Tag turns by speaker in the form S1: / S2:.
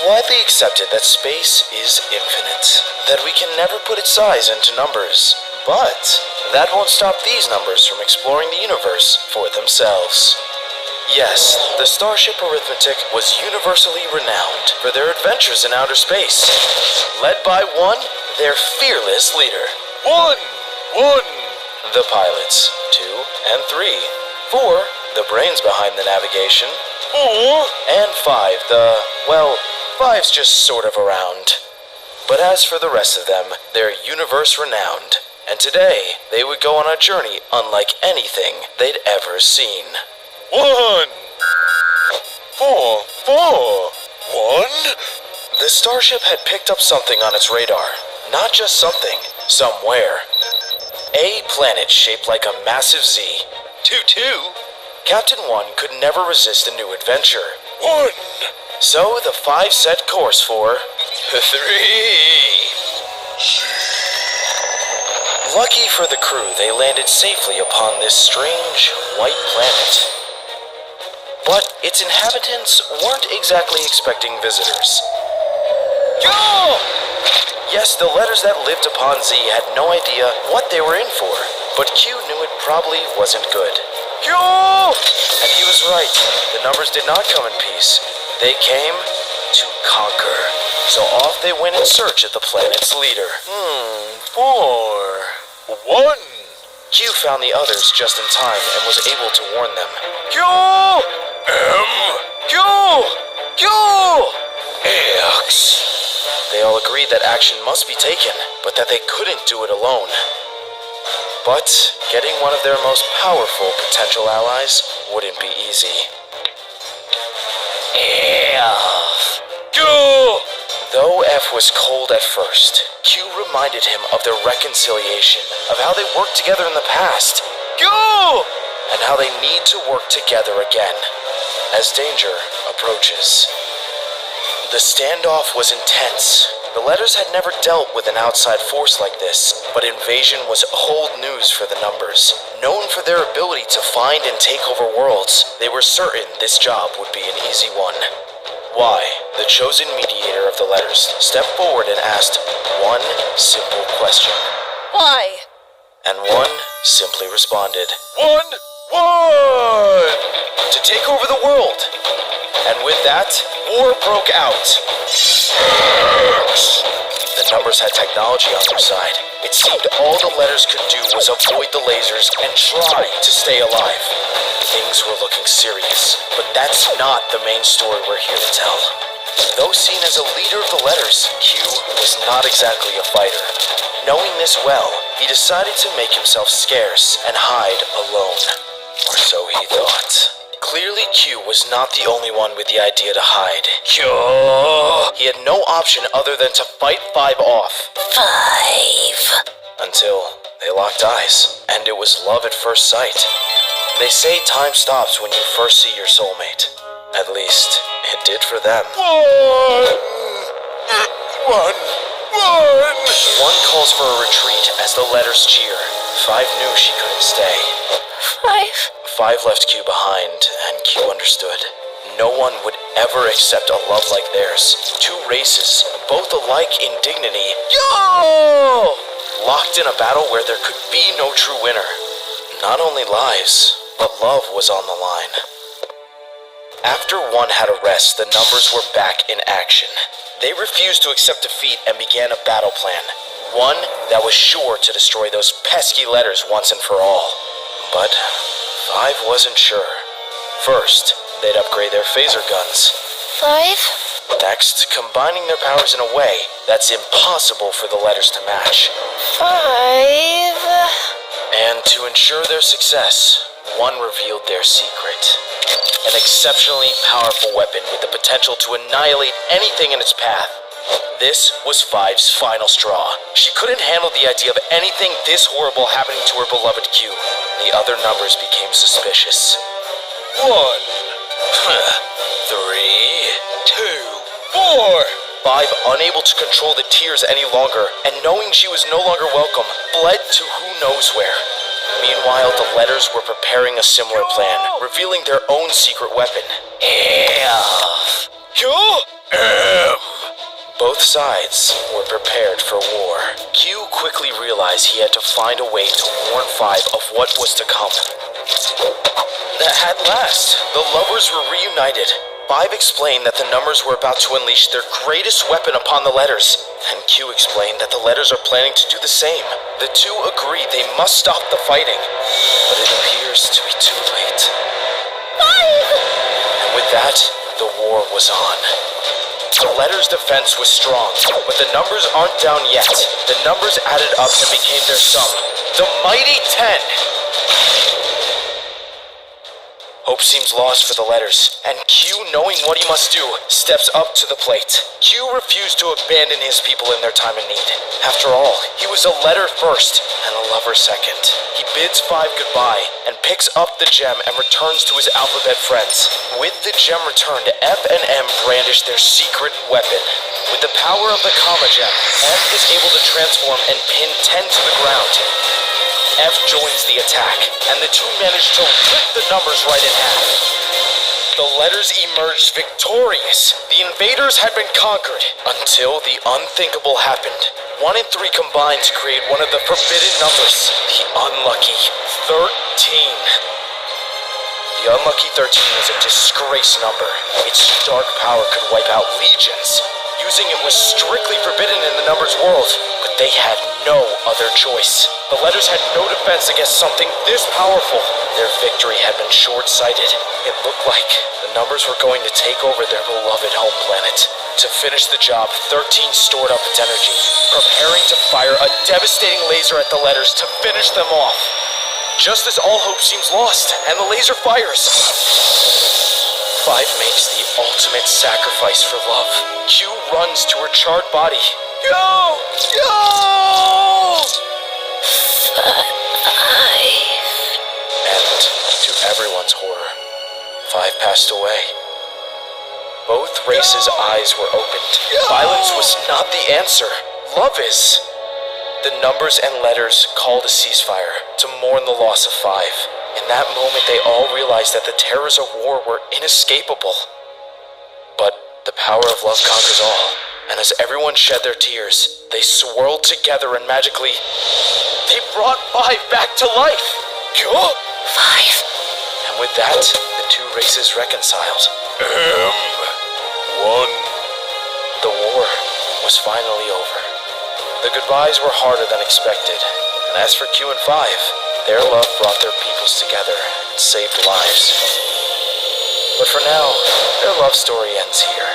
S1: widely accepted that space is infinite, that we can never put its size into numbers. But that won't stop these numbers from exploring the universe for themselves. Yes, the Starship Arithmetic was universally renowned for their adventures in outer space, led by one, their fearless leader. One! The pilots. 2 and 3. 4, the brains behind the navigation. 4 and 5, five's just sort of around. But as for the rest of them, they're universe renowned. And today, they would go on a journey unlike anything they'd ever seen. 1! 4! 1? The starship had picked up something on its radar. Not just something, somewhere. A planet shaped like a massive Z. 2-2. Captain 1 could never resist a new adventure. 1. So the 5 set course for 3. Lucky for the crew, they landed safely upon this strange, white planet. But its inhabitants weren't exactly expecting visitors. Go! Yes, the letters that lived upon Z had no idea what they were in for, but Q knew it probably wasn't good. Q! And he was right. The numbers did not come in peace. They came to conquer. So off they went in search of the planet's leader. 4. 1. Q found the others just in time and was able to warn them. Q! M! Q! Q! X! They all agreed that action must be taken, but that they couldn't do it alone. But getting one of their most powerful potential allies wouldn't be easy. F. Q! Though F was cold at first, Q reminded him of their reconciliation, of how they worked together in the past. Q! And how they need to work together again, as danger approaches. The standoff was intense. The letters had never dealt with an outside force like this, but invasion was old news for the numbers. Known for their ability to find and take over worlds, they were certain this job would be an easy one. Y, the chosen mediator of the letters, stepped forward and asked one simple question.
S2: Why?
S1: And one simply responded. 1! To take over the world. And with that, war broke out. The numbers had technology on their side. It seemed all the letters could do was avoid the lasers and try to stay alive. Things were looking serious, but that's not the main story we're here to tell. Though seen as a leader of the letters, Q was not exactly a fighter. Knowing this well, he decided to make himself scarce and hide alone. Or so he thought. Clearly, Q was not the only one with the idea to hide. Q! He had no option other than to fight 5 off. 5. Until they locked eyes, and it was love at first sight. They say time stops when you first see your soulmate. At least, it did for them. 1! One calls for a retreat as the letters cheer. 5 knew she couldn't stay. 5 left Q behind, and Q understood. No one would ever accept a love like theirs. 2 races, both alike in dignity. Yo! Locked in a battle where there could be no true winner. Not only lives, but love was on the line. After 1 had a rest, the numbers were back in action. They refused to accept defeat and began a battle plan. One that was sure to destroy those pesky letters once and for all. But 5 wasn't sure. First, they'd upgrade their phaser guns.
S2: 5?
S1: Next, combining their powers in a way that's impossible for the letters to match.
S2: 5?
S1: And to ensure their success, 1 revealed their secret. An exceptionally powerful weapon with the potential to annihilate anything in its path. This was 5's final straw. She couldn't handle the idea of anything this horrible happening to her beloved Q. The other numbers became suspicious. 1, 3, 2, 4. 5, unable to control the tears any longer, and knowing she was no longer welcome, fled to who knows where. Meanwhile, the letters were preparing a similar plan, revealing their own secret weapon. F. Q? M. Both sides were prepared for war. Q quickly realized he had to find a way to warn Five of what was to come. At last, the lovers were reunited. Five explained that the numbers were about to unleash their greatest weapon upon the letters, and Q explained that the letters are planning to do the same. The two agreed they must stop the fighting, but it appears to be too late.
S2: Five!
S1: And with that, the war was on. The letters' defense was strong, but the numbers aren't down yet. The numbers added up and became their sum. The mighty 10! Hope seems lost for the letters, and Q, knowing what he must do, steps up to the plate. Q refused to abandon his people in their time of need. After all, he was a letter first and a lover second. He bids Five goodbye and picks up the gem and returns to his alphabet friends. With the gem returned, F and M brandish their secret weapon. With the power of the comma gem, F is able to transform and pin 10 to the ground. F joins the attack, and the two manage to rip the numbers right in half. The letters emerged victorious. The invaders had been conquered until the unthinkable happened. 1 and 3 combined to create one of the forbidden numbers, the unlucky 13. The unlucky 13 was a disgrace number. Its dark power could wipe out legions. Using it was strictly forbidden in the numbers world, but they had no other choice. The letters had no defense against something this powerful. Their victory had been short-sighted. It looked like the numbers were going to take over their beloved home planet. To finish the job, 13 stored up its energy, preparing to fire a devastating laser at the letters to finish them off. Just as all hope seems lost, and the laser fires, Five makes the ultimate sacrifice for love. Q runs to her charred body. Yo! Yo!
S2: Five.
S1: And to everyone's horror, Five passed away. Both races' eyes were opened. Violence was not the answer. Love is. The numbers and letters called a ceasefire to mourn the loss of Five. In that moment, they all realized that the terrors of war were inescapable. But the power of love conquers all, and as everyone shed their tears, they swirled together and magically, they brought Five back to life!
S2: Five.
S1: And with that, the two races reconciled. One. The war was finally over. The goodbyes were harder than expected, and as for Q and Five, their love brought their peoples together and saved lives. But for now, their love story ends here.